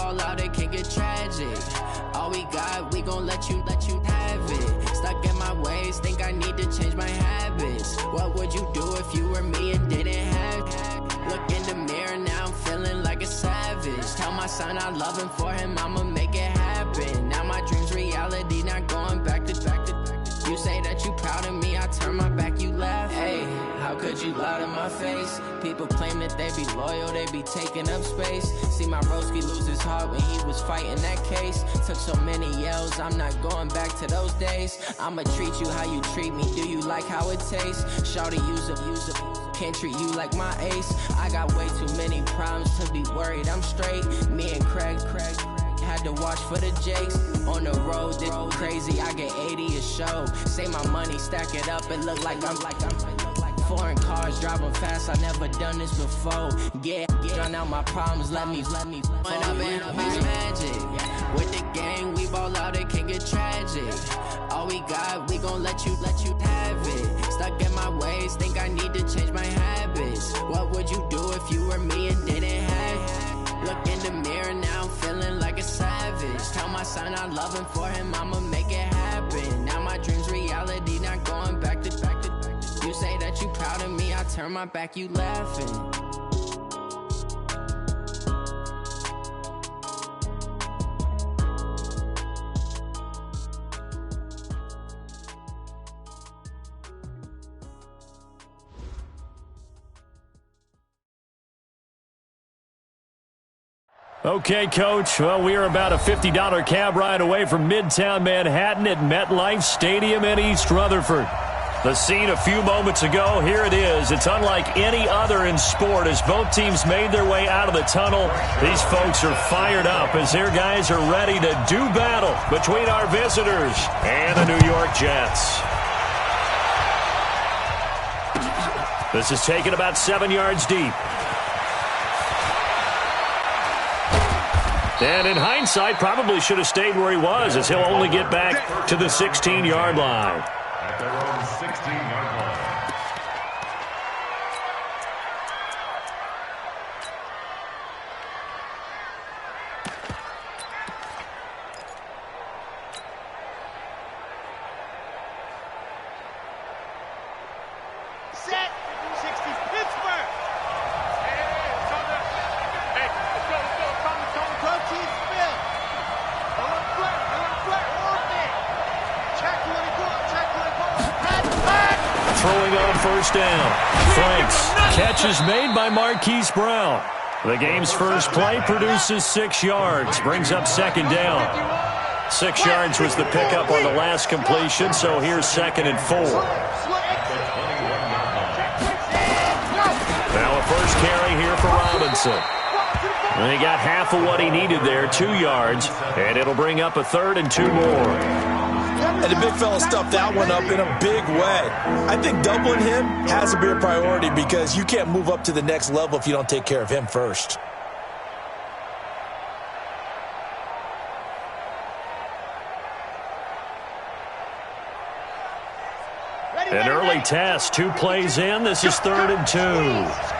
ball out, it can get tragic. All we got, we gon' let you have it. Stuck in my ways, think I need to change my habits. What would you do if you were me and didn't have it? Look in the mirror, now I'm feeling like a savage. Tell my son I love him, for him I'ma make it happen. Now my dream's reality, not going back to. You say that you proud of me, I turn my back, you laugh. Hey, how could you lie to my face? People claim that they be loyal, they be taking up space. See my broski lose his heart when he was fighting that case. Took so many yells, I'm not going back to those days. I'ma treat you how you treat me, do you like how it tastes? Shawty, use up, can't treat you like my ace. I got way too many problems to be worried, I'm straight. Me and Craig had to watch for the Jakes. On the road, this crazy, I get 80 a show. Say my money, stack it up, it look like I'm foreign cars, driving fast, I never done this before. Yeah, drown out my problems, let me When up and magic. With the gang, we ball out, it can get tragic. All we got, we gon' let you have it. Stuck in my ways, think I need to change my habits. What would you do if you were me and didn't have it? Look in the mirror, now I'm feeling like a savage. Tell my son I love him, for him I'ma make it happen. Now my dream's reality, not going back to. You say that you proud of me, I turn my back, you laughing. Okay, Coach. Well, we are about a $50 cab ride away from Midtown Manhattan at MetLife Stadium in East Rutherford. The scene a few moments ago, here it is. It's unlike any other in sport as both teams made their way out of the tunnel. These folks are fired up as their guys are ready to do battle between our visitors and the New York Jets. This is taken about 7 yards deep. And in hindsight, probably should have stayed where he was as he'll only get back to the 16-yard line. At their own 16-yard line. Set 60 Pittsburgh. Hey, let's go. Come, team, Phil. They want flat, open. Check when it goes, Throwing on first down. Franks. Catch is made by Marquise Brown. The game's first play produces 6 yards. Brings up second down. 6 yards was the pickup on the last completion, so here's 2nd and 4. Now a first carry here for Robinson. And he got half of what he needed there, 2 yards, and it'll bring up a 3rd and 2 more. And the big fella stuffed that one up in a big way. I think doubling him has to be a priority because you can't move up to the next level if you don't take care of him first. An early test, 2 plays in. This is 3rd and 2.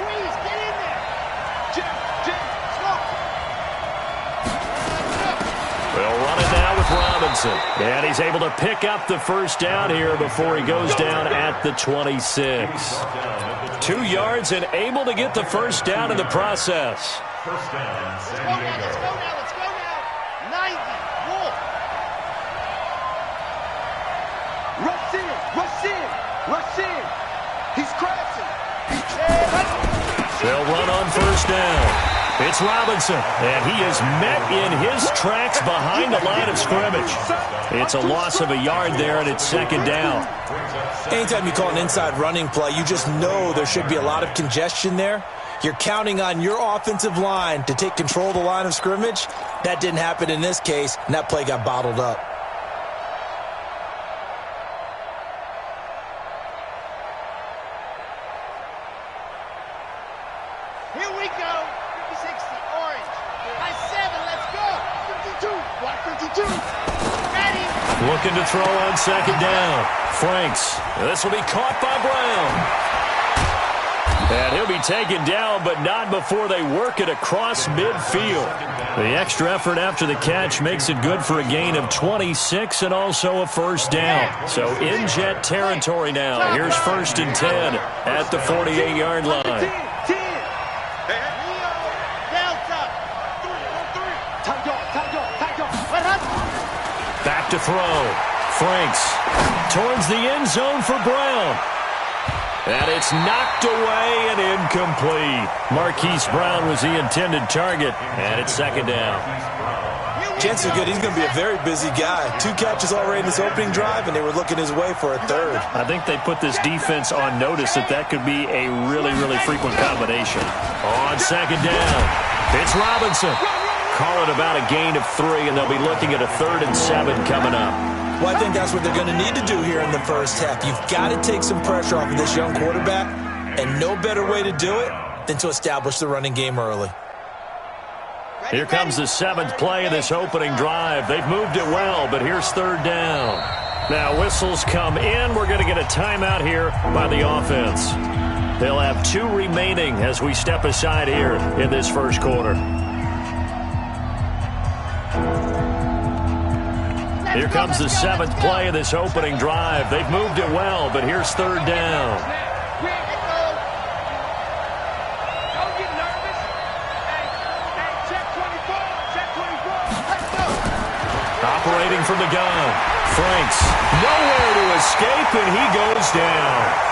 Robinson. And he's able to pick up the first down here before he goes down at the 26. 2 yards and able to get the first down in the process. First down, San Diego. Let's go now. 90, Wolf. Rush in. He's crashing. They'll run on first down. It's Robinson, and he is met in his tracks behind the line of scrimmage. It's a loss of a yard there, and it's 2nd down. Anytime you call an inside running play, you just know there should be a lot of congestion there. You're counting on your offensive line to take control of the line of scrimmage. That didn't happen in this case, and that play got bottled up. Here we go. 60, orange. High 7, let's go. 52, block 52. Ready. Looking to throw on 2nd down. Franks. This will be caught by Brown. And he'll be taken down, but not before they work it across midfield. The extra effort after the catch makes it good for a gain of 26 and also a first down. So in Jet territory now. Here's 1st and 10 at the 48-yard line. Back to throw. Franks towards the end zone for Brown. And it's knocked away and incomplete. Marquise Brown was the intended target, and it's 2nd down. Chances are good he's going to be a very busy guy. 2 catches already in this opening drive, and they were looking his way for a 3rd. I think they put this defense on notice that could be a really, really frequent combination. On 2nd down, it's Robinson. Call it about a gain of 3, and they'll be looking at a 3rd and 7 coming up. Well, I think that's what they're going to need to do here in the first half. You've got to take some pressure off of this young quarterback, and no better way to do it than to establish the running game early. Here comes the 7th play of this opening drive. They've moved it well, but here's 3rd down. Now whistles come in. We're going to get a timeout here by the offense. They'll have 2 remaining as we step aside here in this first quarter. Here comes the 7th play of this opening drive. They've moved it well, but here's 3rd down. Operating from the gun. Franks nowhere to escape, and he goes down.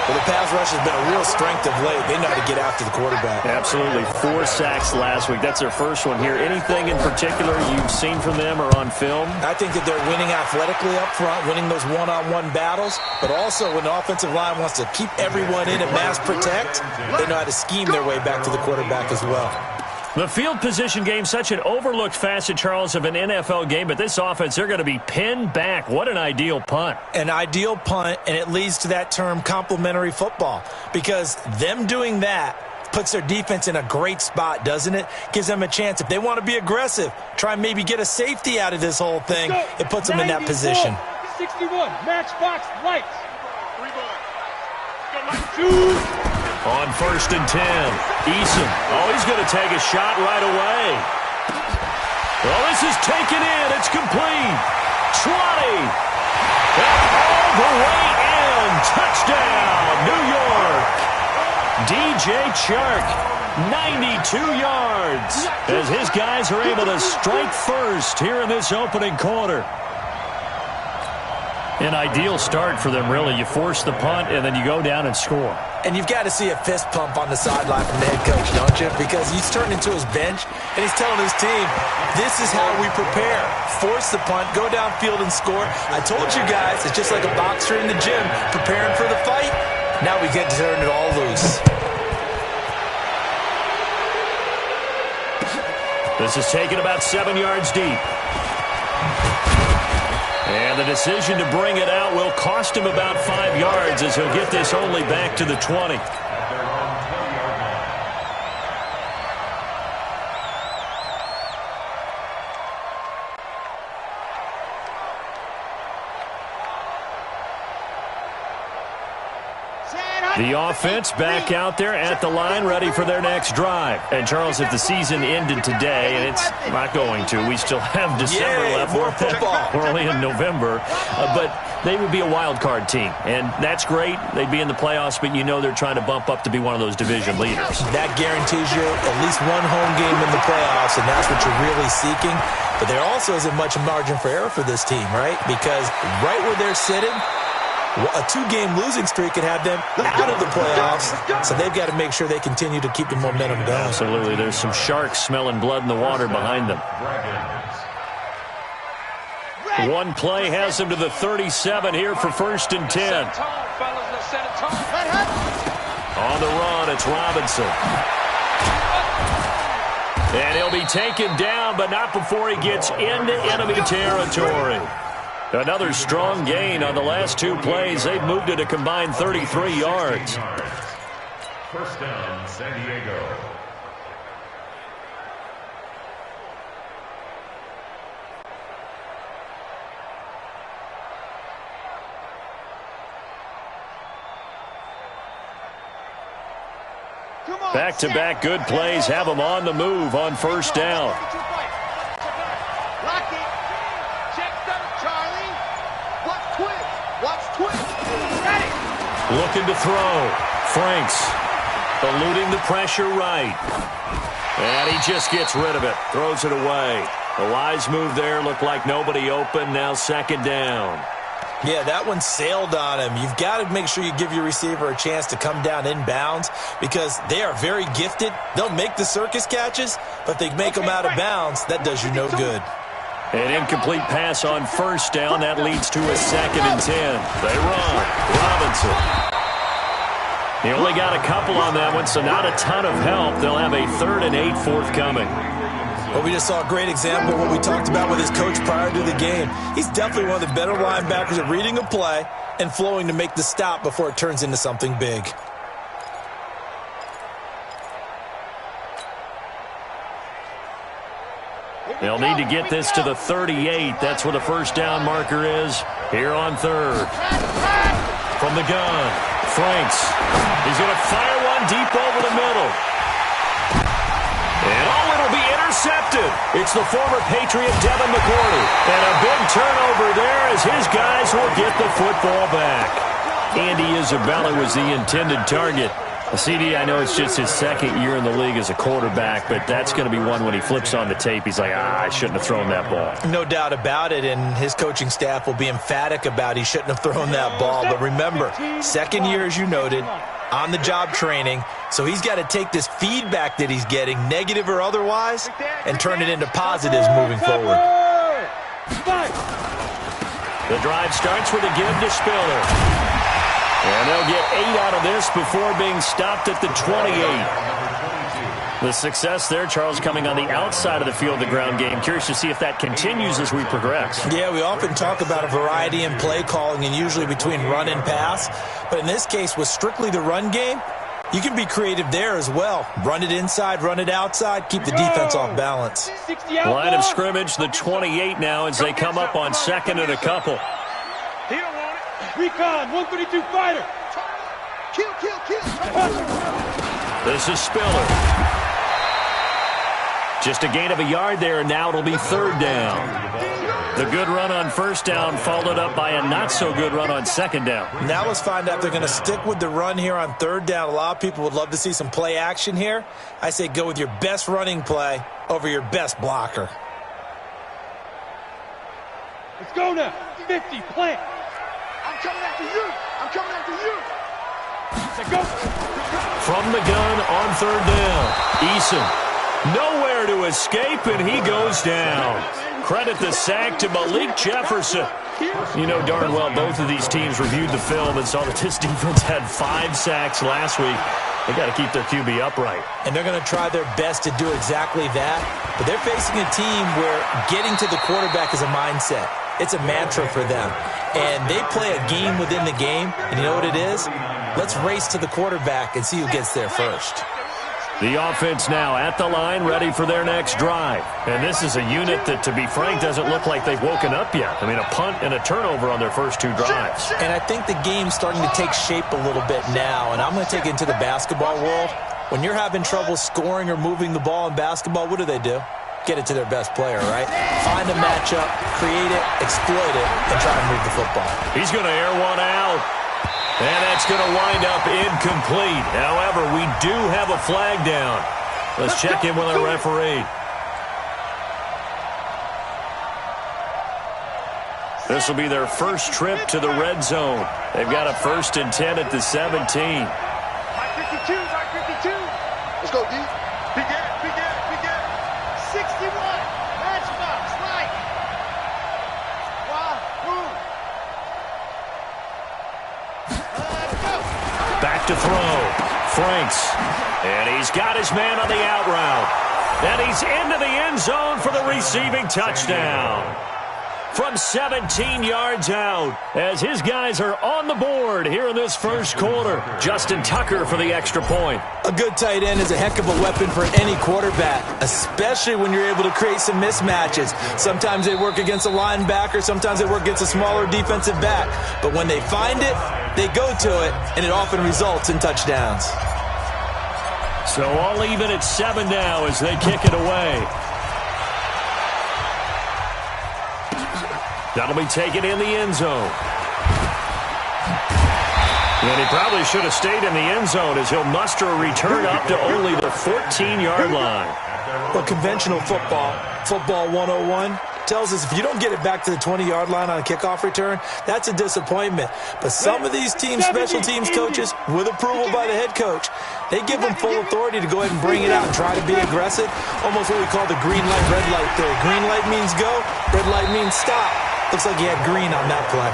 Well, the pass rush has been a real strength of late. They know how to get after the quarterback. Absolutely. 4 sacks last week. That's their first one here. Anything in particular you've seen from them or on film? I think that they're winning athletically up front, winning those one-on-one battles, but also when the offensive line wants to keep everyone in and mass protect, they know how to scheme their way back to the quarterback as well. The field position game, such an overlooked facet, Charles, of an NFL game, but this offense, they're going to be pinned back. What an ideal punt. An ideal punt, and it leads to that term complementary football, because them doing that puts their defense in a great spot, doesn't it? Gives them a chance. If they want to be aggressive, try and maybe get a safety out of this whole thing, it puts them in that position. 61, matchbox lights. On 1st and 10, Eason. Oh, he's going to take a shot right away. Well, this is taken in. It's complete. 20. And all the way in. Touchdown, New York. DJ Chark, 92 yards. As his guys are able to strike first here in this opening quarter. An ideal start for them, really. You force the punt, and then you go down and score. And you've got to see a fist pump on the sideline from the head coach, don't you? Because he's turned into his bench, and he's telling his team, this is how we prepare. Force the punt, go downfield and score. I told you guys, it's just like a boxer in the gym preparing for the fight. Now we get to turn it all loose. This is taken about 7 yards deep. And the decision to bring it out will cost him about 5 yards as he'll get this only back to the 20. The offense back out there at the line, ready for their next drive. And, Charles, if the season ended today, and it's not going to, we still have December left. More football. We're only in November. But they would be a wild card team. And that's great. They'd be in the playoffs, but you know they're trying to bump up to be one of those division leaders. That guarantees you at least one home game in the playoffs, and that's what you're really seeking. But there also isn't much margin for error for this team, right? Because right where they're sitting, a 2-game losing streak could have them out of the playoffs, so they've got to make sure they continue to keep the momentum going. Absolutely. There's some sharks smelling blood in the water behind them. One play has them to the 37 here for 1st and 10. On the run, it's Robinson. And he'll be taken down, but not before he gets into enemy territory. Another strong gain on the last 2 plays. They've moved it a combined 33 yards. First down, San Diego. Back-to-back good plays have them on the move on first down. Lock it. Check them, Charlie. Watch twist. Watch twist. Got it. Looking to throw. Franks eluding the pressure right. And he just gets rid of it. Throws it away. A wise move there. Looked like nobody open. Now second down. Yeah, that one sailed on him. You've got to make sure you give your receiver a chance to come down inbounds because they are very gifted. They'll make the circus catches, but they make them out of bounds. That does you no good. An incomplete pass on first down. That leads to a 2nd and 10. They run. Robinson. He only got a couple on that one, so not a ton of help. They'll have a 3rd and 8 forthcoming. Well, we just saw a great example of what we talked about with his coach prior to the game. He's definitely one of the better linebackers at reading a play and flowing to make the stop before it turns into something big. They'll need to get this to the 38. That's where the first down marker is here on 3rd. From the gun, Franks. He's going to fire one deep over the middle. And it'll be intercepted. It's the former Patriot Devin McCourty. And a big turnover there as his guys will get the football back. Andy Isabella was the intended target. CD, I know it's just his 2nd year in the league as a quarterback, but that's going to be one when he flips on the tape. He's like, I shouldn't have thrown that ball. No doubt about it, and his coaching staff will be emphatic about he shouldn't have thrown that ball. But remember, 2nd year, as you noted, on-the-job training, so he's got to take this feedback that he's getting, negative or otherwise, and turn it into positives moving forward. The drive starts with a give to Spiller. And they'll get 8 out of this before being stopped at the 28. The success there, Charles, coming on the outside of the field, the ground game. Curious to see if that continues as we progress. Yeah, we often talk about a variety in play calling and usually between run and pass. But in this case, with strictly the run game, you can be creative there as well. Run it inside, run it outside, keep the defense off balance. Line of scrimmage, the 28 now as they come up on 2nd and a couple. Recon, 132 fighter. Kill. This is Spiller. Just a gain of a yard there, and now it'll be 3rd down. The good run on first down followed up by a not-so-good run on 2nd down. Now let's find out if they're going to stick with the run here on 3rd down. A lot of people would love to see some play action here. I say go with your best running play over your best blocker. Let's go now. 50, plant. I'm coming after you. Let's go. From the gun on 3rd down. Eason. Nowhere to escape, and he goes down. Credit the sack to Malik Jefferson. You know darn well both of these teams reviewed the film and saw that this defense had 5 sacks last week. They got to keep their QB upright. And they're going to try their best to do exactly that. But they're facing a team where getting to the quarterback is a mindset. It's a mantra for them. And they play a game within the game. And you know what it is? Let's race to the quarterback and see who gets there first. The offense now at the line, ready for their next drive. And this is a unit that, to be frank, doesn't look like they've woken up yet. I mean, a punt and a turnover on their first 2 drives. And I think the game's starting to take shape a little bit now. And I'm going to take it into the basketball world. When you're having trouble scoring or moving the ball in basketball, what do? Get it to their best player, right? Find a matchup, create it, exploit it, and try to move the football. He's going to air one out. And that's going to wind up incomplete. However, we do have a flag down. Let's check in with our referee. This will be their first trip to the red zone. They've got a 1st and 10 at the 17. Mark 52. Let's go, D. Big air. 61. Matchbox, right. Back to throw. Franks. And he's got his man on the out route. And he's into the end zone for the receiving touchdown. From 17 yards out, as his guys are on the board here in this first quarter. Justin Tucker for the extra point. A good tight end is a heck of a weapon for any quarterback, especially when you're able to create some mismatches. Sometimes they work against a linebacker, sometimes they work against a smaller defensive back. But when they find it, they go to it, and it often results in touchdowns. So all even at 7 now as they kick it away. That'll be taken in the end zone. And he probably should have stayed in the end zone as he'll muster a return up to only the 14-yard line. Well, conventional football 101, tells us if you don't get it back to the 20-yard line on a kickoff return, that's a disappointment. But some of these team special teams coaches, with approval by the head coach, they give them full authority to go ahead and bring it out and try to be aggressive. Almost what we call the green light, red light theory. Green light means go, red light means stop. Looks like he had green on that play.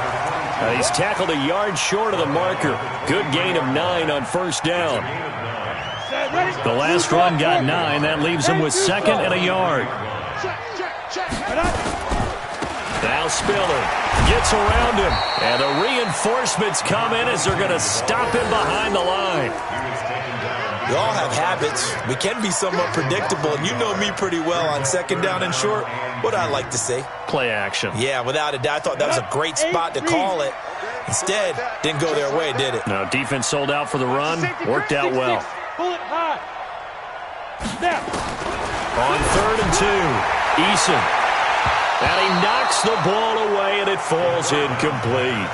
He's tackled a yard short of the marker. Good gain of 9 on first down. The last run got 9. That leaves him with 2nd and a yard. Now Spiller gets around him. And the reinforcements come in as they're going to stop him behind the line. We all have habits. We can be somewhat predictable, and you know me pretty well on 2nd down and short. What I like to say? Play action. Yeah, without a doubt. I thought that was a great spot to call it. Instead, didn't go their way, did it? Now, defense sold out for the run. Worked out well. On 3rd and 2, Eason. And he knocks the ball away, and it falls incomplete.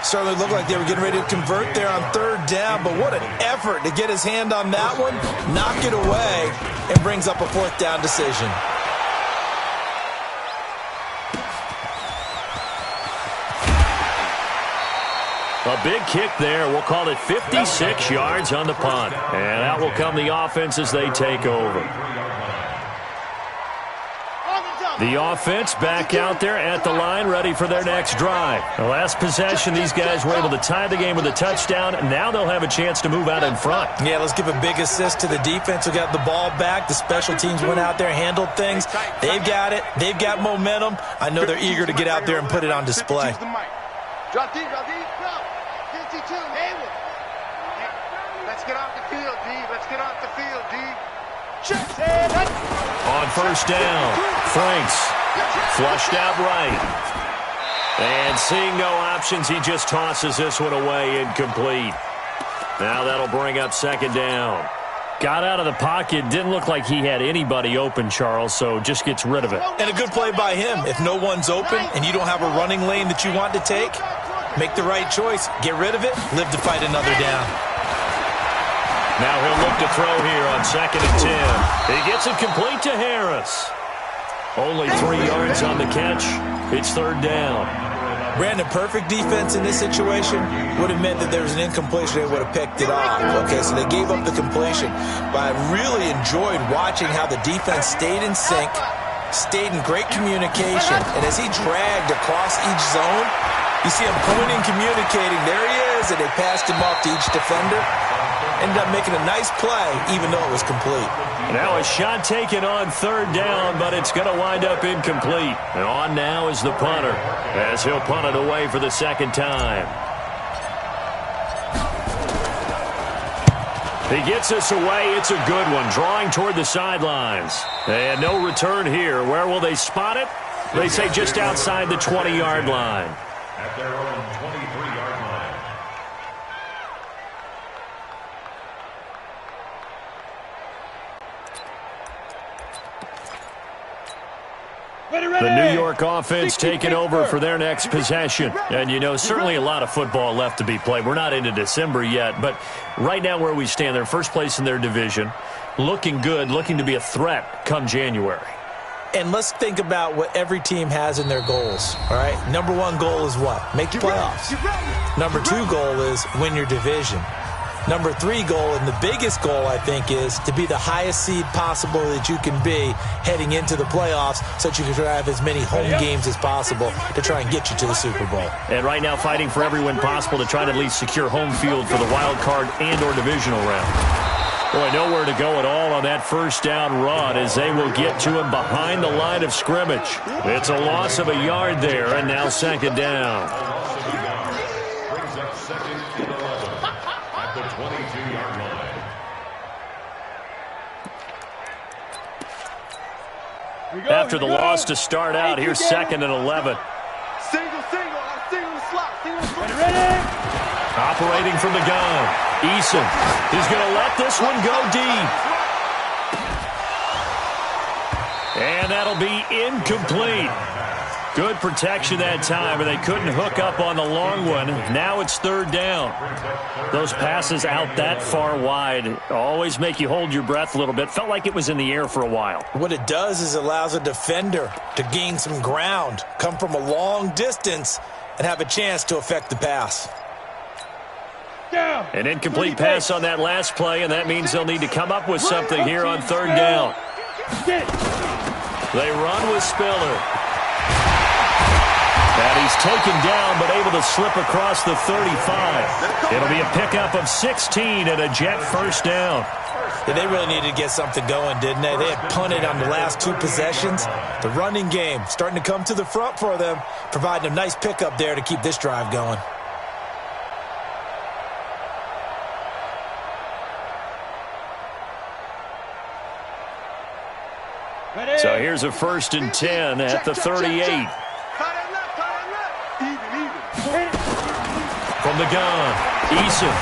Certainly looked like they were getting ready to convert there on 3rd down, but what an effort to get his hand on that one, knock it away, and brings up a 4th down decision. A big kick there. We'll call it 56 yards on the punt. And out will come the offense as they take over. The offense back out there at the line, ready for their next drive. The last possession, these guys were able to tie the game with a touchdown. Now they'll have a chance to move out in front. Yeah, let's give a big assist to the defense who got the ball back. The special teams went out there, handled things. They've got it. They've got momentum. I know they're eager to get out there and put it on display. Drop deep, go. 52, Hayward. Let's get off the field, D. Let's get off the field, D. On first down, Franks flushed out right. And seeing no options, he just tosses this one away, incomplete. Now that'll bring up 2nd down. Got out of the pocket, didn't look like he had anybody open, Charles, so just gets rid of it. And a good play by him. If no one's open and you don't have a running lane that you want to take, make the right choice. Get rid of it. Live to fight another down. Now he'll look to throw here on 2nd and 10. He gets it complete to Harris. Only 3 yards on the catch. It's 3rd down. Brandon, perfect defense in this situation would have meant that there was an incompletion. They would have picked it off. Okay, so they gave up the completion. But I really enjoyed watching how the defense stayed in sync, stayed in great communication. And as he dragged across each zone, you see him pointing, communicating. There he is, and they passed him off to each defender. Ended up making a nice play, even though it was complete. Now a shot taken on 3rd down, but it's going to wind up incomplete. And on now is the punter, as he'll punt it away for the 2nd time. He gets us away. It's a good one, drawing toward the sidelines. And no return here. Where will they spot it? They say just outside the 20-yard line. At their own 23-yard line. The New York offense taking over for their next possession. And, you know, certainly a lot of football left to be played. We're not into December yet, but right now where we stand, they're first place in their division, looking good, looking to be a threat come January. And let's think about what every team has in their goals, all right? Number 1 goal is what? Make the playoffs. Number 2 goal is win your division. Number 3 goal, and the biggest goal, I think, is to be the highest seed possible that you can be heading into the playoffs so that you can have as many home games as possible to try and get you to the Super Bowl. And right now fighting for every win possible to try to at least secure home field for the wild card and or divisional round. Boy, nowhere to go at all on that first down run as they will get to him behind the line of scrimmage. It's a loss of a yard there, and now 2nd down. Brings up 2nd and 11 at the 22-yard line. After the loss to start out, here's 2nd and 11. Single, slot, single. Ready? Operating from the gun, Eason. He's going to let this one go deep. And that'll be incomplete. Good protection that time, and they couldn't hook up on the long one. Now it's third down. Those passes out that far wide always make you hold your breath a little bit. Felt like it was in the air for a while. What it does is it allows a defender to gain some ground, come from a long distance, and have a chance to affect the pass. An incomplete pass on that last play, and that means they'll need to come up with something here on third down. They run with Spiller. And he's taken down, but able to slip across the 35. It'll be a pickup of 16 and a Jet first down. Yeah, they really needed to get something going, didn't they? They had punted on the last two possessions. The running game starting to come to the front for them, providing a nice pickup there to keep this drive going. So here's a 1st and 10 at the 38. From the gun, Eason.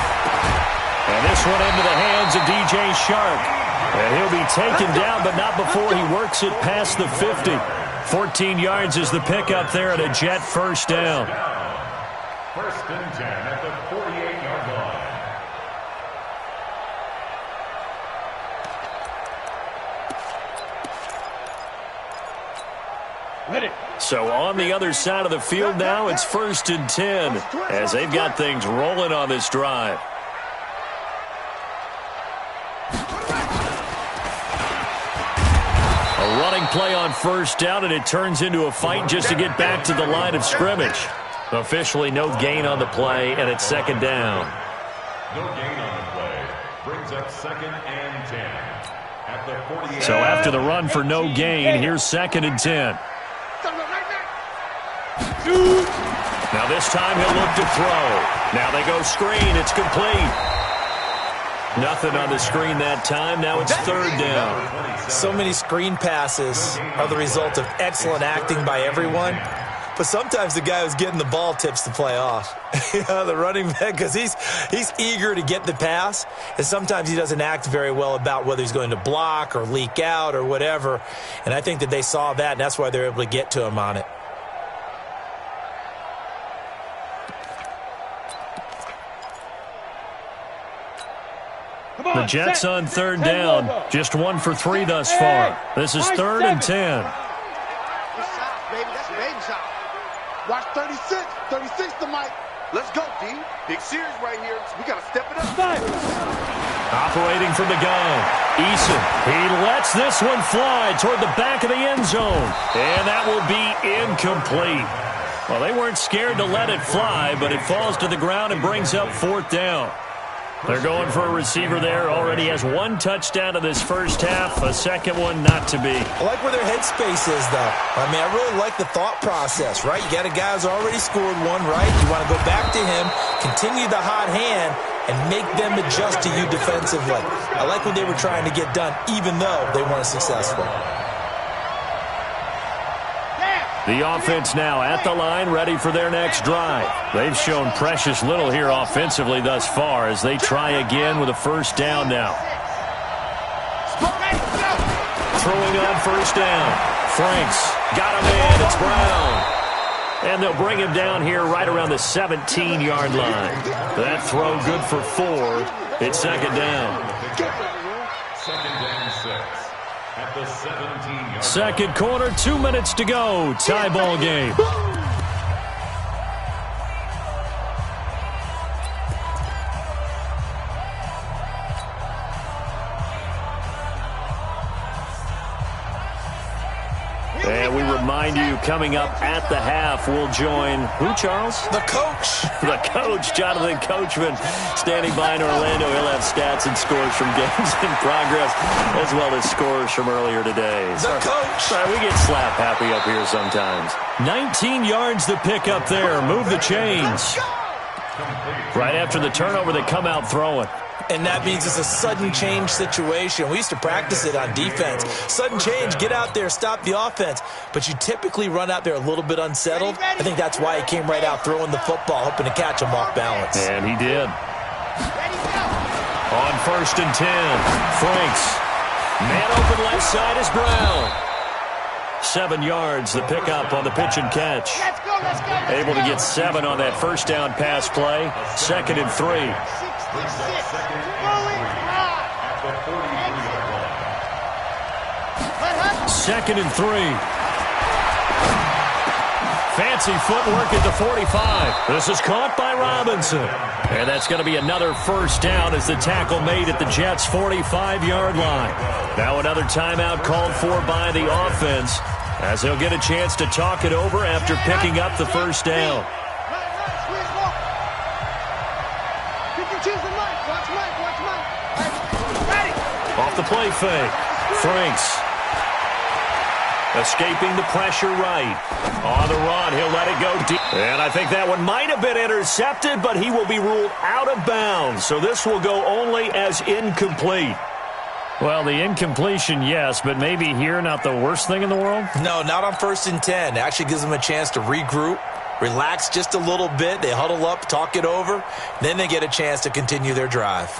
And this one into the hands of DJ Shark. And he'll be taken down, but not before he works it past the 50. 14 yards is the pickup there at a Jet first down. 1st and 10 at the 48-yard line. So on the other side of the field now, it's 1st and 10 as they've got things rolling on this drive. A running play on 1st down, and it turns into a fight just to get back to the line of scrimmage. Officially no gain on the play, and it's 2nd down. No gain on the play. Brings up 2nd and 10 at the 48. So after the run for no gain, here's 2nd and 10. Now this time he'll look to throw. Now they go screen. It's complete. Nothing on the screen that time. Now it's 3rd down. So many screen passes are the result of excellent acting by everyone. But sometimes the guy who's getting the ball tips the play off. The running back, because he's eager to get the pass, and sometimes he doesn't act very well about whether he's going to block or leak out or whatever. And I think that they saw that, and that's why they're able to get to him on it. The Jets on 3rd down. Just 1 for 3 thus far. This is 3rd and 10. Watch 36. 36 to Mike. Let's go, D. Big series right here. We got to step it up. Operating from the gun, Eason. He lets this one fly toward the back of the end zone. And that will be incomplete. Well, they weren't scared to let it fly, but it falls to the ground and brings up 4th down. They're going for a receiver there. Already has 1 touchdown in this first half. A second one not to be. I like where their headspace is, though. I mean, I really like the thought process, right? You got a guy who's already scored 1, right? You want to go back to him, continue the hot hand, and make them adjust to you defensively. I like what they were trying to get done, even though they weren't successful. The offense now at the line, ready for their next drive. They've shown precious little here offensively thus far as they try again with a 1st down now. Throwing on 1st down. Franks got him in. It's Brown. And they'll bring him down here right around the 17-yard line. That throw good for 4. It's 2nd down. 2nd and 6. At the 17-yard. Second quarter, 2 minutes to go. Tie ball game. And we remind you, coming up at the half, we'll join who, Charles? The coach. The coach, Jonathan Coachman, standing by in Orlando. He'll have stats and scores from games in progress, as well as scores from earlier today. The coach. Sorry, we get slap happy up here sometimes. 19 yards to pick up there. Move the chains. Right after the turnover, they come out throwing. And that means it's a sudden change situation. We used to practice it on defense. Sudden change, get out there, stop the offense. but you typically run out there a little bit unsettled. I think that's why he came right out throwing the football, hoping to catch him off balance. And he did. On 1st and 10, Franks. Man open left side is Brown. 7 yards, the pickup on the pitch and catch. Let's go, let's go, let's Able to go. get 7 on that first down pass play. 2nd and 3. 66. Going high. At the 43-yard line. 2nd and 3. Fancy footwork at the 45. This is caught by Robinson. And that's going to be another first down as the tackle made at the Jets' 45-yard line. Now another timeout called for by the offense as they'll get a chance to talk it over after picking up the first down. Right, squeeze more. Pick and choose the Mike. Watch Mike, watch Mike. Ready. Off the play fake. Franks. Escaping the pressure right. On the run, he'll let it go deep. And I think that one might have been intercepted, but he will be ruled out of bounds. So this will go only as incomplete. Well, the incompletion, yes, but maybe here not the worst thing in the world? No, not on 1st and 10. It actually gives them a chance to regroup, relax just a little bit. They huddle up, talk it over. Then they get a chance to continue their drive.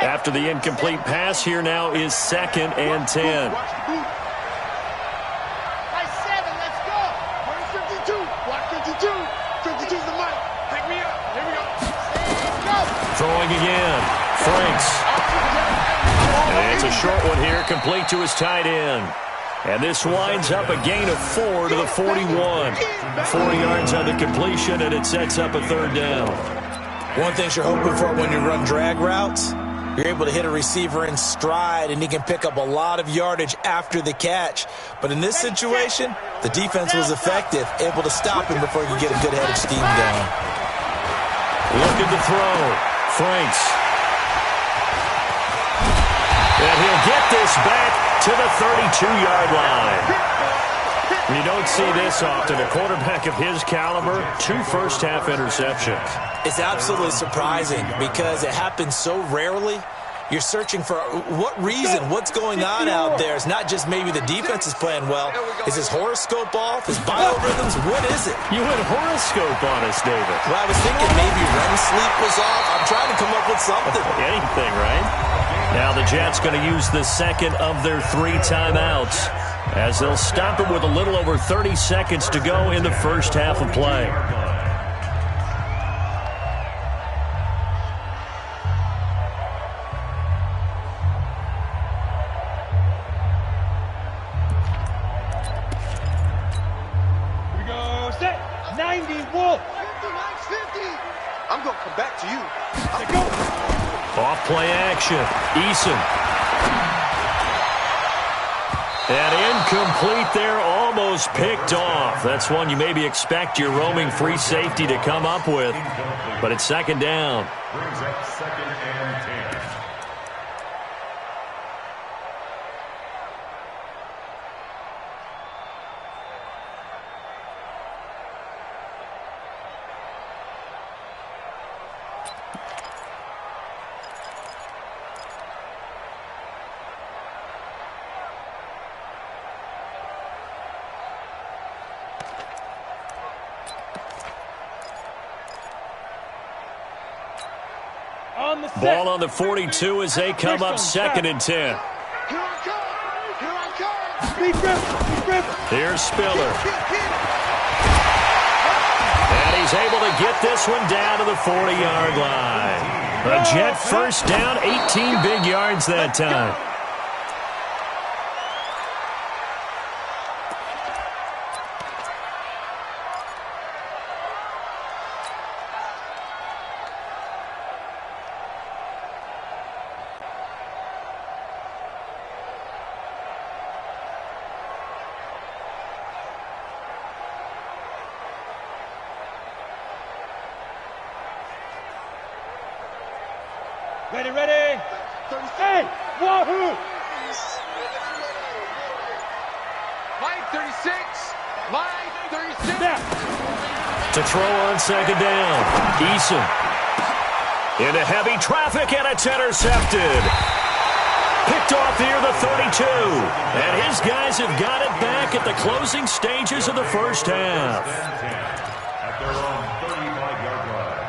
After the incomplete pass, here now is 2nd and 10. Watch the boot. Nice 7, let's go. Watch 52. Watch 52. 52's the Mike. Pick me up. Here we go. Let's go. Throwing again. Franks. And it's a short one here, complete to his tight end. And this winds up a gain of 4 to the 41. 4 yards on the completion, and it sets up a 3rd down. One thing you're hoping for when you run drag routes, you're able to hit a receiver in stride, and he can pick up a lot of yardage after the catch. But in this situation, the defense was effective, able to stop him before he could get a good head of steam going. Looking to throw. Franks. And he'll get this back to the 32-yard line. You don't see this often. A quarterback of his caliber, 2 first-half interceptions. It's absolutely surprising because it happens so rarely. You're searching for what reason, what's going on out there. It's not just maybe the defense is playing well. Is his horoscope off? His biorhythms? What is it? You went horoscope on us, David. Well, I was thinking maybe REM sleep was off. I'm trying to come up with something. Anything, right? Now the Jets going to use the 2nd of their 3 timeouts as they'll stop it with a little over 30 seconds to go in the first half of play. Here we go. Set. 90, Wolf. 50, Mike, 50. I'm going to come back to you. Let's go. Off play action. Eason. And incomplete there, almost picked off. That's one you maybe expect your roaming free safety to come up with. But it's 2nd down. Brings up 2nd and 10. Ball on the 42 as they come up 2nd and 10. Here I come. Here I come. Speed River. Here's Spiller. And he's able to get this one down to the 40-yard line. A Jet first down, 18 big yards that time. Ready. 38. Wahoo. Line 36. Line 36. To throw on 2nd down. Eason. Into heavy traffic, and it's intercepted. Picked off here, the and 2. And his guys have got it back at the closing stages of the first half. At their own 35-yard line.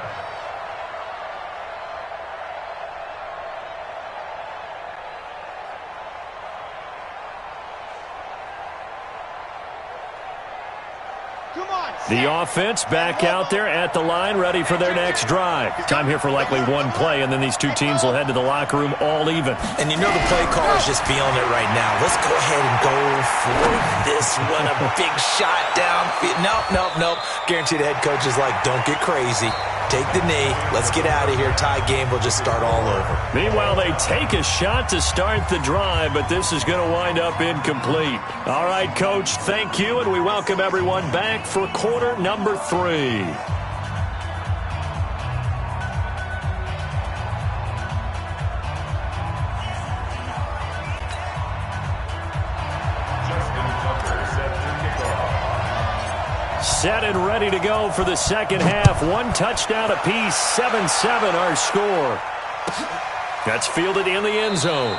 Come on. The offense back out there at the line, ready for their next drive. Time here for likely one play, and then these two teams will head to the locker room all even. And you know the play caller is just feeling it right now. Let's go ahead and go for this one. A big shot downfield. Nope. Guaranteed the head coach is like, don't get crazy. Take the knee. Let's get out of here. Tie game. We'll just start all over. Meanwhile, they take a shot to start the drive, but this is going to wind up incomplete. All right, Coach, thank you, and we welcome everyone back for quarter number 3. Set and ready to go for the second half. One touchdown apiece, 7-7 our score. That's fielded in the end zone.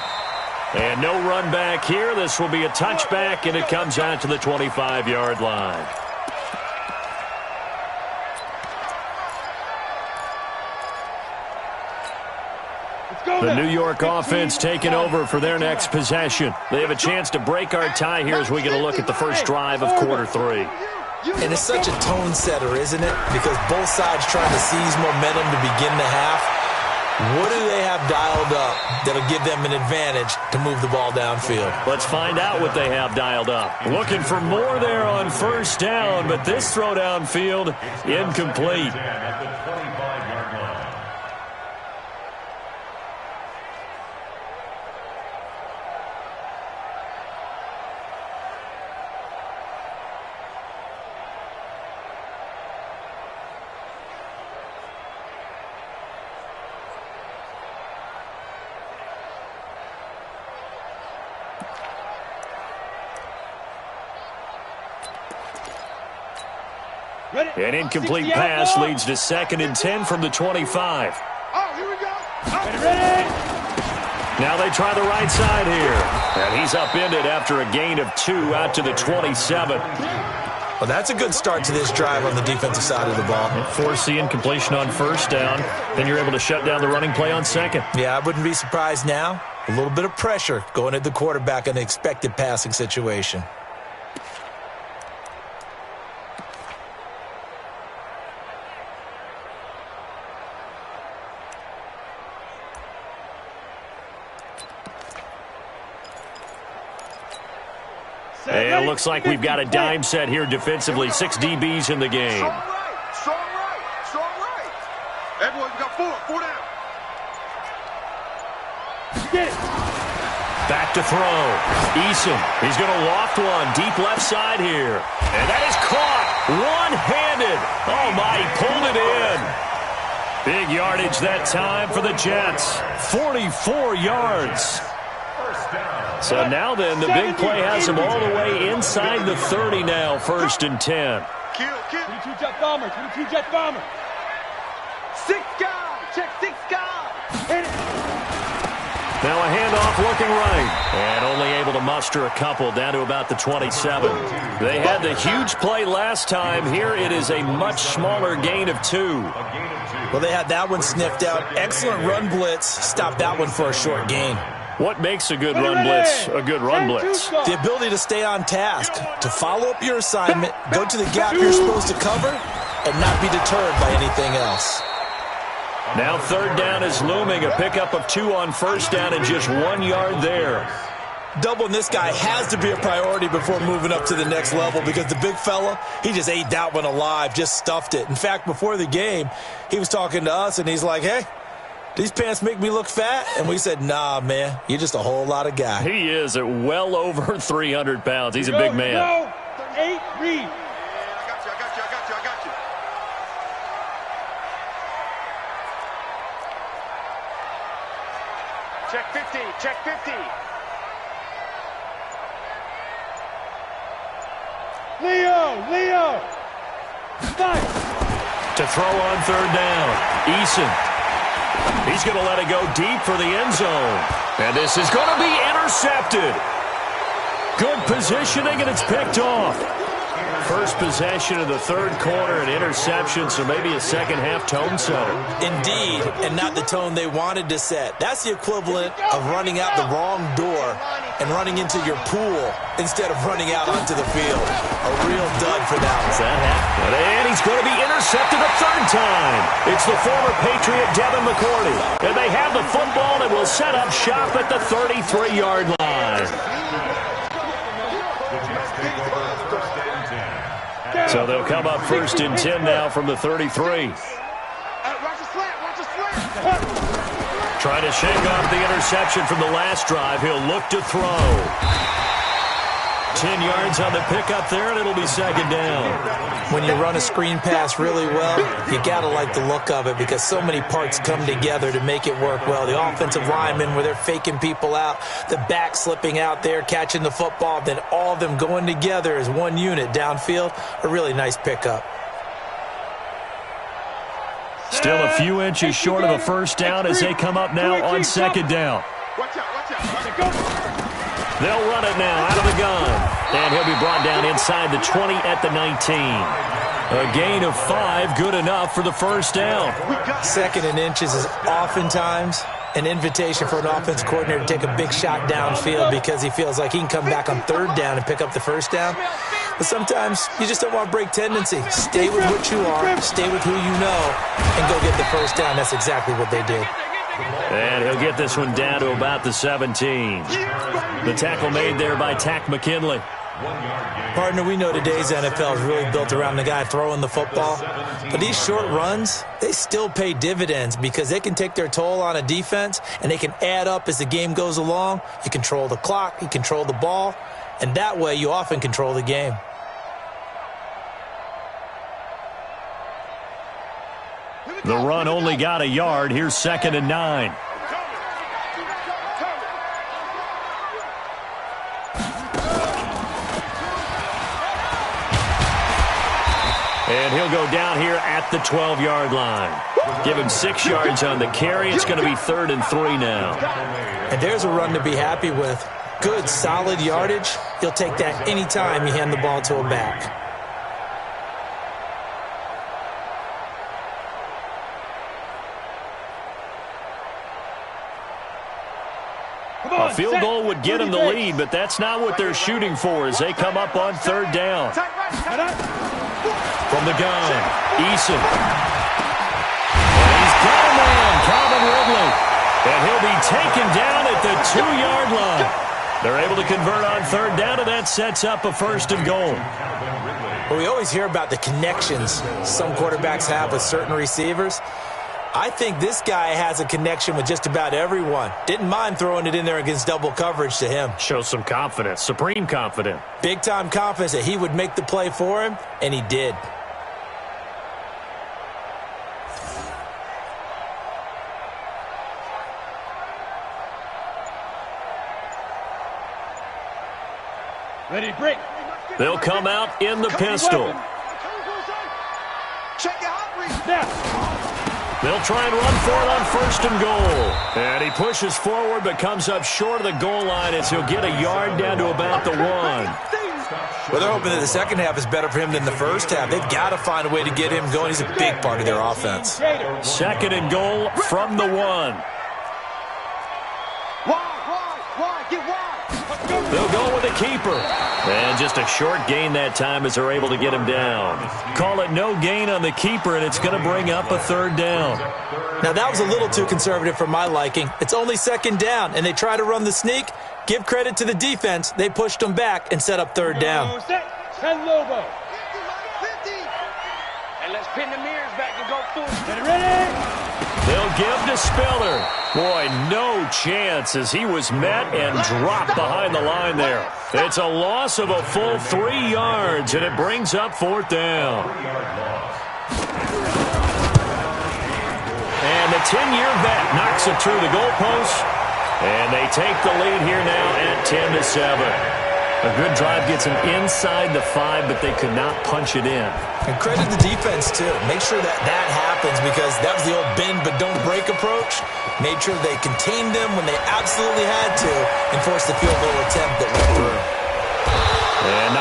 And no run back here. This will be a touchback, and it comes out to the 25-yard line. The New York offense taking over for their next possession. They have a chance to break our tie here as we get a look at the first drive of quarter 3. And it's such a tone setter, isn't it? Because both sides trying to seize momentum to begin the half. What do they have dialed up that'll give them an advantage to move the ball downfield? Let's find out what they have dialed up. Looking for more there on first down, but this throw downfield, incomplete. At the 25-yard line. An incomplete pass leads to 2nd and 10 from the 25. Oh, here we go. Now they try the right side here. And he's upended after a gain of 2 out to the 27. Well, that's a good start to this drive on the defensive side of the ball. Force the incompletion on first down. Then you're able to shut down the running play on second. Yeah, I wouldn't be surprised now. A little bit of pressure going at the quarterback in the expected passing situation. And it looks like we've got a dime set here defensively. 6 DBs in the game. Strong right. Everyone, we got 4 down. Get it. Back to throw. Eason, he's going to loft one deep left side here. And that is caught one-handed. Oh, my, he pulled it in. Big yardage that time for the Jets. 44 yards. So now then, the big play has him all the way inside the 30 now, 1st and 10. Kill. 22 Jet Bomber. 22 Jet Bomber. 6 guys. Check 6 guys. Hit it. Now a handoff looking right. And only able to muster a couple down to about the 27. They had the huge play last time. Here it is a much smaller gain of 2. Well, they had that one sniffed out. Excellent run blitz. Stopped that one for a short gain. What makes a good run blitz a good run blitz? The ability to stay on task, to follow up your assignment, go to the gap you're supposed to cover, and not be deterred by anything else. Now 3rd down is looming. A pickup of 2 on first down and just 1 yard there. Doubling this guy has to be a priority before moving up to the next level because the big fella, he just ate that one alive, just stuffed it. In fact, before the game, he was talking to us, and he's like, hey, these pants make me look fat? And we said, nah, man, you're just a whole lot of guy. He is at well over 300 pounds. He's a big man. 8, read. I got you. Check 50. Leo. Nice. To throw on 3rd down. Eason. He's going to let it go deep for the end zone. And this is going to be intercepted. Good positioning, and it's picked off. First possession of the third quarter, an interception, so maybe a second-half tone setter. Indeed, and not the tone they wanted to set. That's the equivalent of running out the wrong door and running into your pool instead of running out onto the field. A real dud for that one. That happened. And he's going to be intercepted a third time. It's the former Patriot Devin McCourty. And they have the football and will set up shop at the 33-yard line. So they'll come up 1st and 10 now from the 33. Trying to shake off the interception from the last drive. He'll look to throw. 10 yards on the pickup there, and it'll be second down. When you run a screen pass really well, you got to like the look of it because so many parts come together to make it work well. The offensive linemen, where they're faking people out, the back slipping out there, catching the football, then all of them going together as one unit downfield. A really nice pickup. Still a few inches short of a first down as they come up now on second down. They'll run it now out of the gun. And he'll be brought down inside the 20 at the 19. A gain of 5, good enough for the first down. Second and inches is oftentimes an invitation for an offense coordinator to take a big shot downfield because he feels like he can come back on third down and pick up the first down. But sometimes you just don't want to break tendency. Stay with what you are, stay with who you know, and go get the first down. That's exactly what they did. And he'll get this one down to about the 17. The tackle made there by Tack McKinley. Partner, we know today's NFL is really built around the guy throwing the football. But these short runs, they still pay dividends because they can take their toll on a defense, and they can add up as the game goes along. You control the clock, you control the ball, and that way you often control the game. The run only got a yard. Here's 2nd and 9. And he'll go down here at the 12-yard line. Give him 6 yards on the carry. It's going to be 3rd and 3 now. And there's a run to be happy with. Good, solid yardage. You'll take that anytime you hand the ball to a back. A field goal would get them the lead, but that's not what they're shooting for as they come up on 3rd down. From the gun, Eason. And he's got a man, Calvin Ridley. And he'll be taken down at the 2-yard line. They're able to convert on 3rd down, and that sets up a 1st and goal. Well, we always hear about the connections some quarterbacks have with certain receivers. I think this guy has a connection with just about everyone. Didn't mind throwing it in there against double coverage to him. Shows some confidence, supreme confidence. Big-time confidence that he would make the play for him, and he did. Ready, break. They'll come out in the pistol. Check your hot read. Snap. They'll try and run for it on 1st and goal. And he pushes forward but comes up short of the goal line as he'll get a yard down to about the 1. Well, they're hoping that the second half is better for him than the first half. They've got to find a way to get him going. He's a big part of their offense. 2nd and goal from the 1. Wide, get wide. They'll go with a keeper. And just a short gain that time as they're able to get him down. Call it no gain on the keeper, and it's going to bring up a 3rd down. Now, that was a little too conservative for my liking. It's only 2nd down, and they try to run the sneak. Give credit to the defense. They pushed them back and set up 3rd down. Ten Lobo. And let's pin the mirrors back and go full. Get ready. They'll give to Spiller. Boy, no chance as he was met and dropped behind the line there. It's a loss of a full 3 yards, and it brings up 4th down. And the 10-year vet knocks it through the goalpost, and they take the lead here now at 10-7. A good drive gets them inside the 5, but they could not punch it in. And credit the defense, too. Make sure that happens because that was the old bend but don't break approach. Made sure they contained them when they absolutely had to and forced the field goal attempt that went through.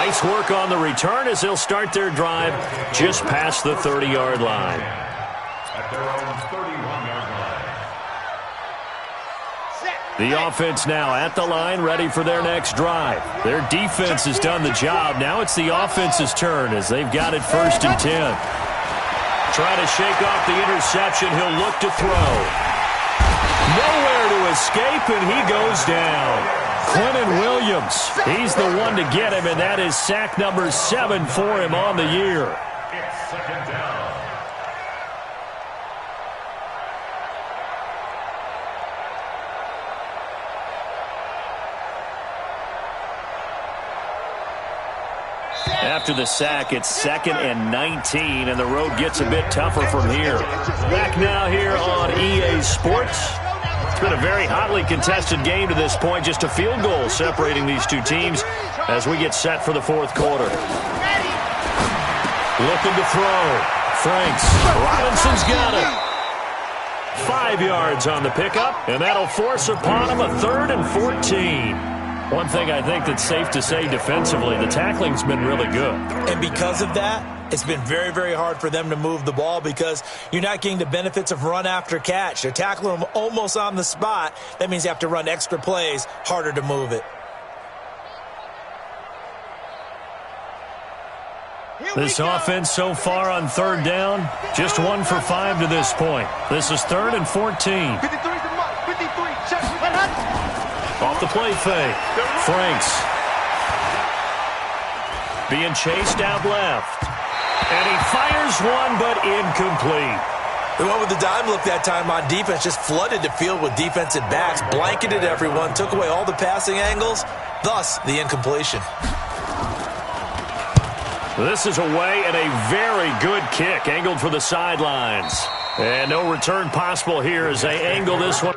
Nice work on the return as they'll start their drive just past the 30-yard line. At their own 31-yard line. The offense now at the line, ready for their next drive. Their defense has done the job. Now it's the offense's turn as they've got it 1st and 10. Try to shake off the interception. He'll look to throw. Nowhere to escape, and he goes down. Quentin Williams, he's the one to get him, and that is sack number 7 for him on the year. It's 2nd down. After the sack, it's 2nd and 19, and the road gets a bit tougher from here. Back now here on EA Sports. It's been a very hotly contested game to this point, just a field goal separating these two teams as we get set for the 4th quarter. Looking to throw. Franks. Robinson's got it. 5 yards on the pickup, and that'll force upon him a 3rd and 14. One thing I think that's safe to say defensively, the tackling's been really good. And because of that, it's been very, very hard for them to move the ball because you're not getting the benefits of run after catch. They're tackling them almost on the spot. That means you have to run extra plays, harder to move it. This offense so far on 3rd down, just 1 for 5 to this point. This is 3rd and 14. 53 to Mike. 53. Check. Off the play fake. Franks. Being chased out left. And he fires one, but incomplete. They went with the dime look that time on defense, just flooded the field with defensive backs, blanketed everyone, took away all the passing angles, thus the incompletion. This is away and a very good kick, angled for the sidelines. And no return possible here as they angle this one.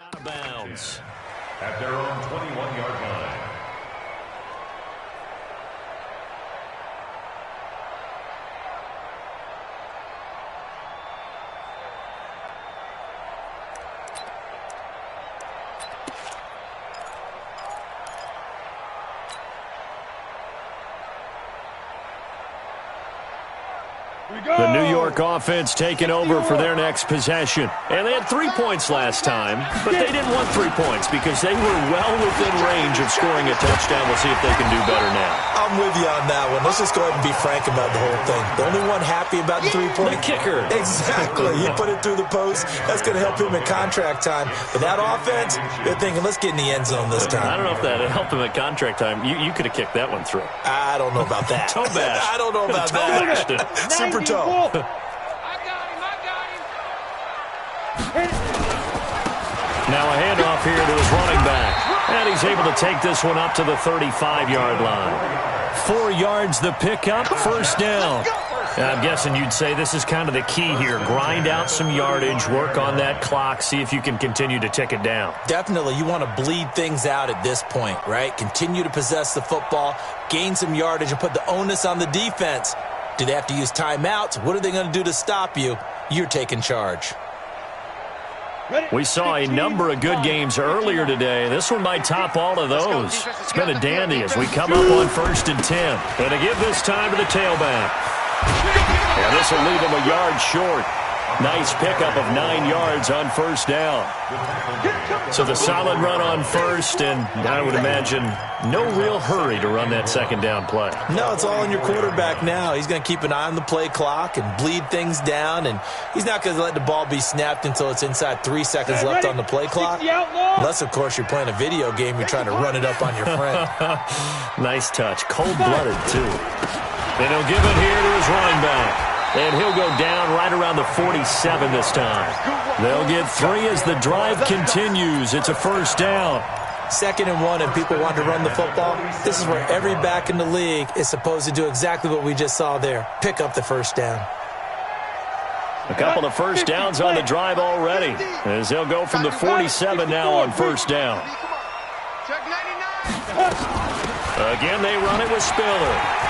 Out of bounds. At their own 21-yard line. The New York offense taking over for their next possession. And they had 3 points last time, but they didn't want 3 points because they were well within range of scoring a touchdown. We'll see if they can do better now. I'm with you on that one. Let's just go ahead and be frank about the whole thing. The only one happy about the 3-point? The kicker. Exactly. He put it through the post. That's going to help him in contract time. But that offense, they're thinking, let's get in the end zone this time. I don't know if that helped him at contract time. You could have kicked that one through. I don't know about that. Toe bash. I don't know about that. Super toe. I got him. Now a handoff here to his running back. And he's able to take this one up to the 35-yard line. 4 yards the pickup, 1st down. I'm guessing you'd say this is kind of the key here. Grind out some yardage, work on that clock, see if you can continue to tick it down. Definitely. You want to bleed things out at this point, right? Continue to possess the football, gain some yardage, and put the onus on the defense. Do they have to use timeouts? What are they going to do to stop you? You're taking charge. We saw a number of good games earlier today. This one might top all of those. It's been a dandy as we come up on 1st and 10. And to give this time to the tailback. And this will leave him a yard short. Nice pickup of 9 yards on first down. So the solid run on first, and I would imagine no real hurry to run that second down play. No, it's all on your quarterback now. He's going to keep an eye on the play clock and bleed things down, and he's not going to let the ball be snapped until it's inside 3 seconds left on the play clock. Unless, of course, you're playing a video game, you're trying to run it up on your friend. Nice touch. Cold-blooded, too. And he'll give it here to his running back. And he'll go down right around the 47 this time. They'll get 3 as the drive continues. It's a first down. 2nd and 1, and people want to run the football. This is where every back in the league is supposed to do exactly what we just saw there. Pick up the first down. A couple of first downs on the drive already, as they'll go from the 47 now on first down. Again, they run it with Spiller.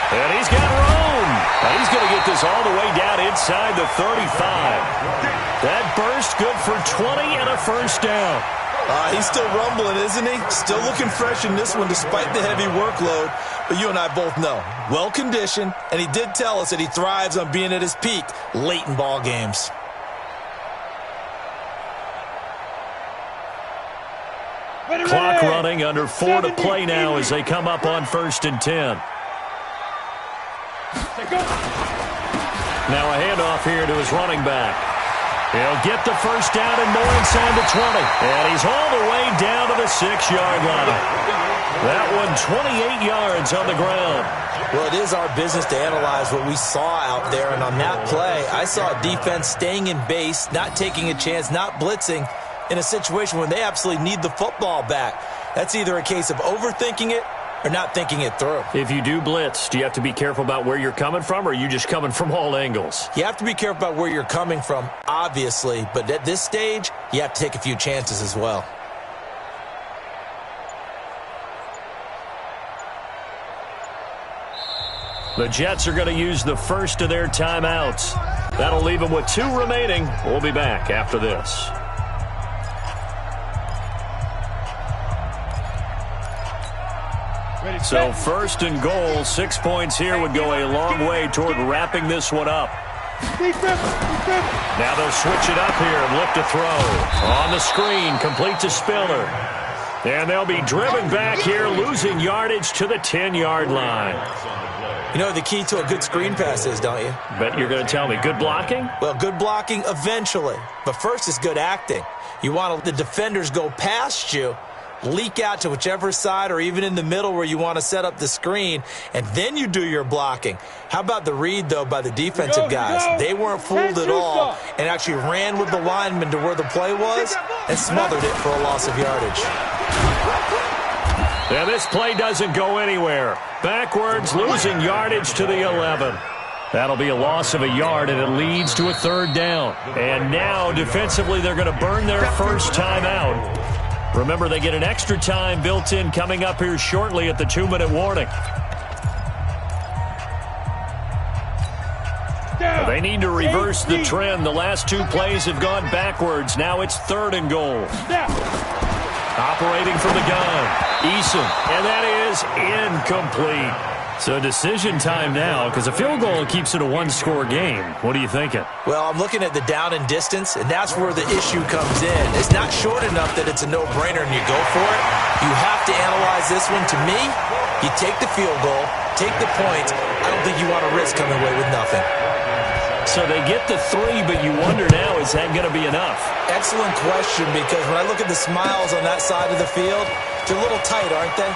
And he's got room. And he's going to get this all the way down inside the 35. That burst good for 20 and a first down. He's still rumbling, isn't he? Still looking fresh in this one despite the heavy workload. But you and I both know, well-conditioned, and he did tell us that he thrives on being at his peak late in ball games. Clock running, under 4 to play now as they come up on 1st and 10. Now a handoff here to his running back. He'll get the first down and more inside the 20. And he's all the way down to the 6-yard line. That one 28 yards on the ground. Well, it is our business to analyze what we saw out there. And on that play, I saw a defense staying in base, not taking a chance, not blitzing in a situation when they absolutely need the football back. That's either a case of overthinking it or not thinking it through. If you do blitz, do you have to be careful about where you're coming from, or are you just coming from all angles? You have to be careful about where you're coming from, obviously, but at this stage, you have to take a few chances as well. The Jets are going to use the first of their timeouts. That'll leave them with 2 remaining. We'll be back after this. So 1st and goal, 6 points here would go a long way toward wrapping this one up. Now they'll switch it up here and look to throw. On the screen, complete to Spiller. And they'll be driven back here, losing yardage to the 10-yard line. You know what the key to a good screen pass is, don't you? Bet you're going to tell me. Good blocking? Well, good blocking eventually. But first is good acting. You want the defenders go past you, leak out to whichever side or even in the middle where you want to set up the screen, and then you do your blocking. How about the read, though, by the defensive guys? They weren't fooled at all and actually ran with the lineman to where the play was and smothered it for a loss of yardage. Yeah, this play doesn't go anywhere. Backwards, losing yardage to the 11. That'll be a loss of a yard, and it leads to a 3rd down. And now, defensively, they're going to burn their first timeout. Remember, they get an extra time built in coming up here shortly at the 2-minute warning. They need to reverse the trend. The last 2 plays have gone backwards. Now it's 3rd and goal. Operating from the gun, Eason, and that is incomplete. So decision time now, because a field goal keeps it a 1-score game. What are you thinking? Well, I'm looking at the down and distance, and that's where the issue comes in. It's not short enough that it's a no-brainer and you go for it. You have to analyze this one. To me, you take the field goal, take the points. I don't think you want to risk coming away with nothing. So they get the 3, but you wonder now, is that going to be enough? Excellent question, because when I look at the smiles on that side of the field, they're a little tight, aren't they?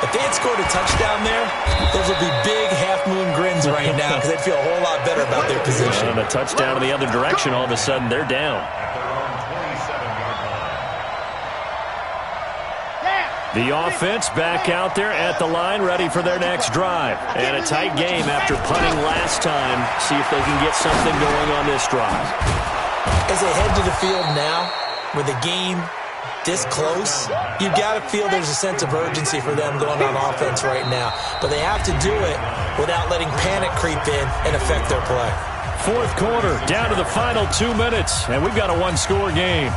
If they had scored a touchdown there, those would be big half-moon grins right now because they'd feel a whole lot better about their position. And a touchdown in the other direction, all of a sudden they're down. The offense back out there at the line, ready for their next drive. And a tight game after punting last time. See if they can get something going on this drive. As they head to the field now, with the game this close, you've got to feel there's a sense of urgency for them going on offense right now. But they have to do it without letting panic creep in and affect their play. 4th quarter, down to the final 2 minutes, and we've got a 1-score game.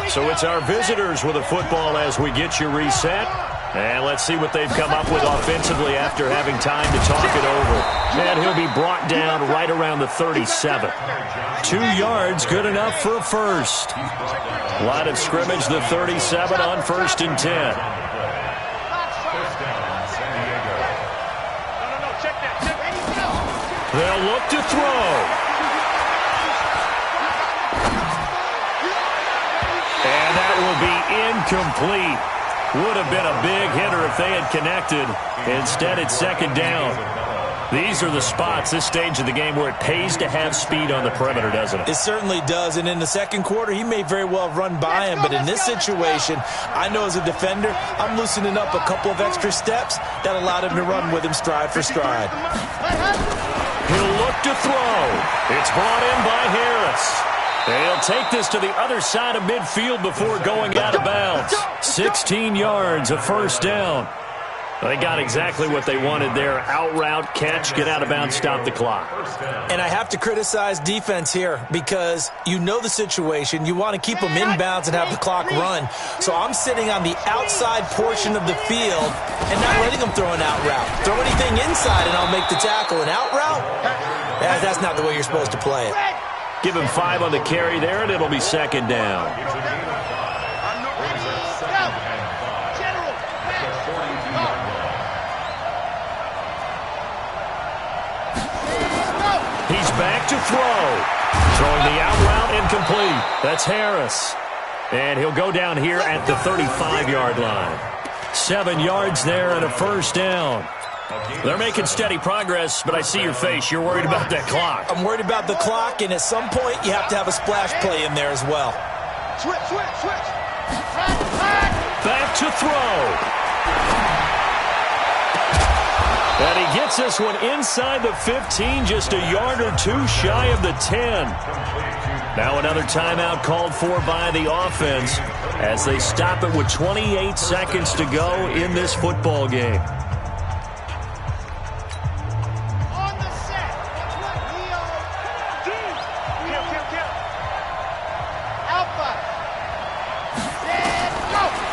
So it's our visitors with a football as we get you reset. And let's see what they've come up with offensively after having time to talk it over. And he'll be brought down right around the 37. 2 yards, good enough for a first. Line of scrimmage, the 37 on 1st and 10. They'll look to throw. And that will be incomplete. Would have been a big hitter if they had connected. Instead, it's 2nd down. These are the spots, this stage of the game, where it pays to have speed on the perimeter, doesn't it? It certainly does. And in the 2nd quarter, he may very well have run by him. But in this situation, I know as a defender, I'm loosening up a couple of extra steps that allowed him to run with him stride for stride. He'll look to throw. It's brought in by Harris. He'll take this to the other side of midfield before going out of bounds. 16 yards, a 1st down. They got exactly what they wanted there. Out route, catch, get out of bounds, stop the clock. And I have to criticize defense here because you know the situation. You want to keep them inbounds and have the clock run. So I'm sitting on the outside portion of the field and not letting them throw an out route. Throw anything inside and I'll make the tackle. An out route? That's not the way you're supposed to play it. Give him 5 on the carry there, and it'll be 2nd down. He's back to throw. Throwing the out route incomplete. That's Harris. And he'll go down here at the 35-yard line. 7 yards there and a 1st down. They're making steady progress, but I see your face. You're worried about that clock. I'm worried about the clock, and at some point, you have to have a splash play in there as well. Switch. Back to throw. And he gets this one inside the 15, just a yard or 2 shy of the 10. Now another timeout called for by the offense as they stop it with 28 seconds to go in this football game.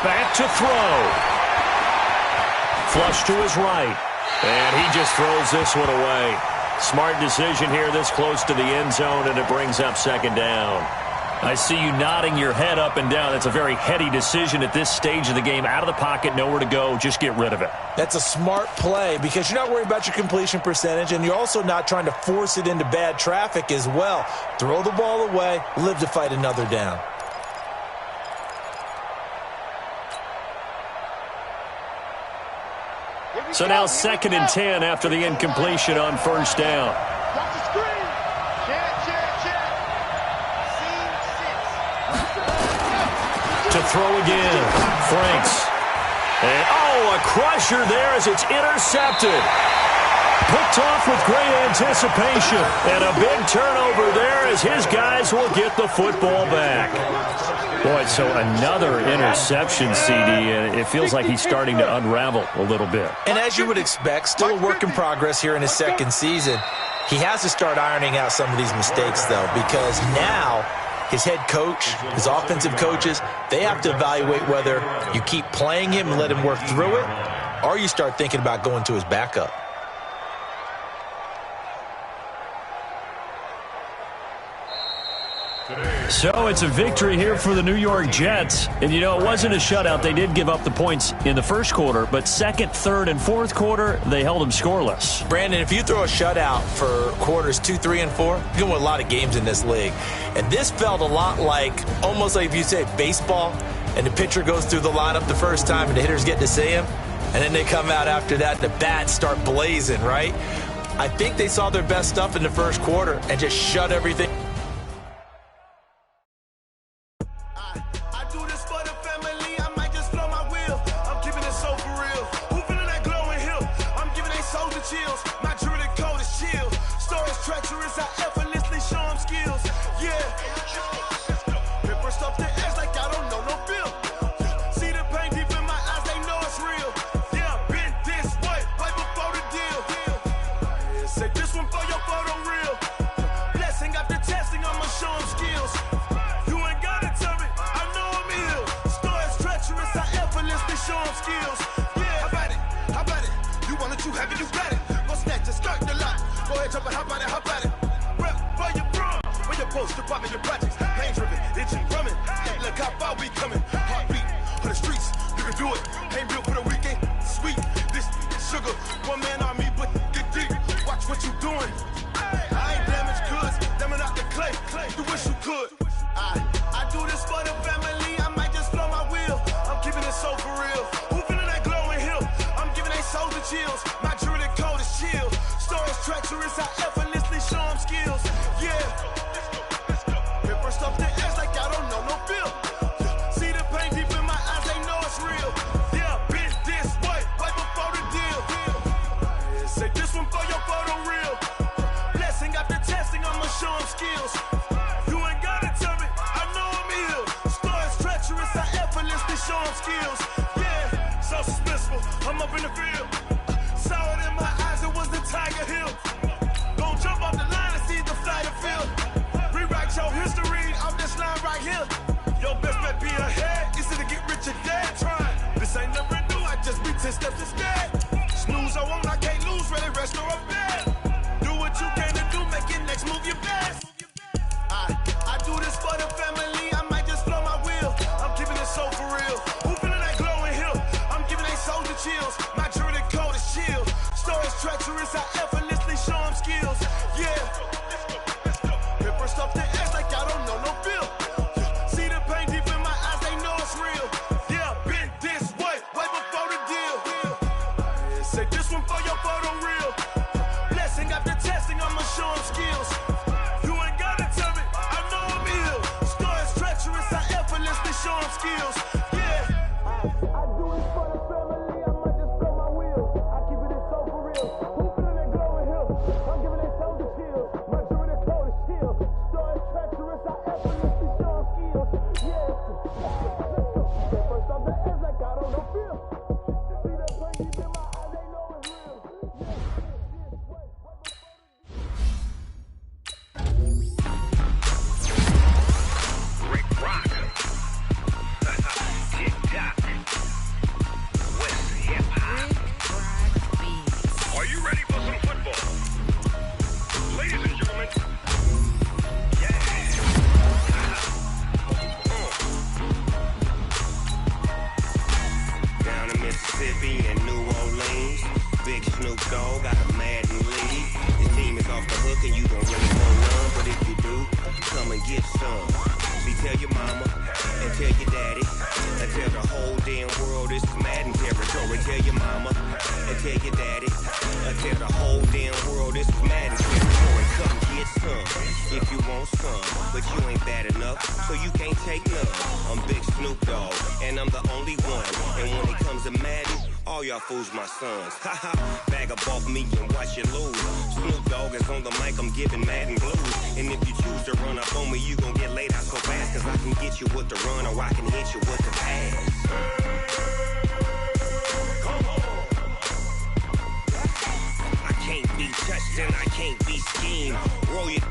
Back to throw. Flush to his right. And he just throws this one away. Smart decision here this close to the end zone, and it brings up 2nd down. I see you nodding your head up and down. That's a very heady decision at this stage of the game. Out of the pocket, nowhere to go. Just get rid of it. That's a smart play because you're not worried about your completion percentage, and you're also not trying to force it into bad traffic as well. Throw the ball away, live to fight another down. So now 2nd and 10 after the incompletion on 1st down. To throw again. Franks. And, a crusher there as it's intercepted. Picked off with great anticipation. And a big turnover there as his guys will get the football back. Boy, so another interception, CD, and it feels like he's starting to unravel a little bit. And as you would expect, still a work in progress here in his 2nd season. He has to start ironing out some of these mistakes, though, because now his head coach, his offensive coaches, they have to evaluate whether you keep playing him and let him work through it, or you start thinking about going to his backup. So it's a victory here for the New York Jets. And, it wasn't a shutout. They did give up the points in the 1st quarter, but 2nd, 3rd, and 4th quarter, they held them scoreless. Brandon, if you throw a shutout for quarters 2, 3, and 4, you're going to win a lot of games in this league. And this felt a lot almost like if you say baseball, and the pitcher goes through the lineup the first time and the hitters get to see him, and then they come out after that, the bats start blazing, right? I think they saw their best stuff in the 1st quarter and just shut everything. Say this one for your photo reel. Blessing got the test tell me how about it, how about it? Rep for your bro, where your post, your poppin', your projects. Pain driven, itching, drumming. Hey, look how far we coming. Heartbeat on the streets, you can do it. Ain't built for the weekend, sweet. This sugar, one man army, but get deep. Watch what you doing. I ain't damaged goods, damn it out the clay. You wish you could. I do this for the family. I might just blow my wheel. I'm keeping it so for real. Who feeling that glowing hill? I'm giving they souls the chills. My jewelry code is chill. Stories treacherous, I effortlessly show them skills. Yeah. Hit first off the edge like I don't know no feel. See the pain deep in my eyes, they know it's real. Yeah, bitch, this way, right before the deal. Say this one for your photo reel. Blessing after testing, I'ma show them skills. You ain't gotta tell me, I know I'm ill. Stories treacherous, I effortlessly show them skills. Yeah, so suspenseful, I'm up in the field. Saw it in my eyes, it was the Tiger Hill. Gon' jump off the line and see the flight of field. Rewrite your history off this line right here. Your best bet be ahead, easy to get rich or dead trying. This ain't never new, I just be 10 steps instead. Snooze I won't, I can't lose, ready, rest or I'm dead. Do what you can to do, make your next move your best. I do this for the family, I might just blow my wheel. I'm keeping it so for real. Who feeling that glowing hill? I'm giving they souls the chills. My jewelry code is chill. Stories treacherous, I effortlessly show them skills. Yeah. Hit first off the edge like I don't know no feel. See the pain deep in my eyes, they know it's real. Yeah, been this way, way before the deal. Say this one for your photo reel. Blessing after testing, I'ma show them skills. You ain't gotta tell me, I know I'm ill. Stories treacherous, I effortlessly show them skills. Yeah. I do it for the family, I might just blow my wheel. I keep it so for real. Who feeling that glowing hill? I'm giving they souls the chills. My jewelry code is chill. Stories treacherous, I effortlessly show them skills. Yeah. First off the edge like I don't know feel. See that pain deep in my eyes, they know it's real. Rick Rock. TikTok. West Hip Hop. Are you ready for some football? Ladies and gentlemen. Yeah. Down in Mississippi and New Orleans, Big Snoop Dogg got a Madden lead. His team is off the hook and you don't really want none, but if you do, come and get some. See, tell your mama and tell your daddy and tell the whole damn world this is Madden territory. Tell your mama and tell your daddy and tell the whole damn world this is Madden territory. Come get some if you want some, but you ain't bad enough, so you can't take none. I'm Big Snoop Dogg and I'm the only one, and when it comes to Madden, all y'all fools my sons. Haha, bag up off me and watch you lose. Snoop Dogg is on the mic, I'm giving Madden blues. And if you choose to run up on me, you gon' get laid out so fast, cause I can get you with the run or I can hit you with the pass. Come on. I can't be touched and I can't be schemed. Roll you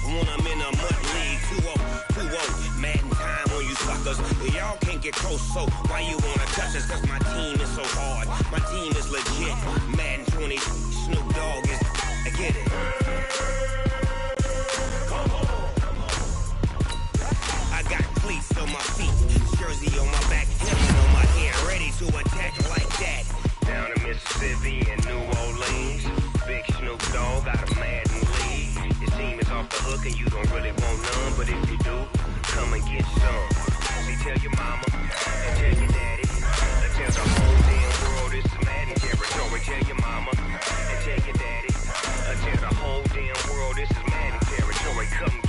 when I'm in a mud league. 2-0, Madden time on you suckers. Y'all can't get close, so why you wanna touch us? Cause my team is so hard, my team is legit. Madden 20, Snoop Dogg is, I get it. Come on. I got cleats on my feet, jersey on my back, helmet on my head, ready to attack like that. Down in Mississippi and New Orleans, Big Snoop Dogg got a Madden lead. Your team is off the hook and you don't really want none, but if you do, come and get some. See, tell your mama and tell your daddy and tell the whole damn world this is Madden territory. Tell your mama and tell your daddy and tell the whole damn world this is Madden territory. Come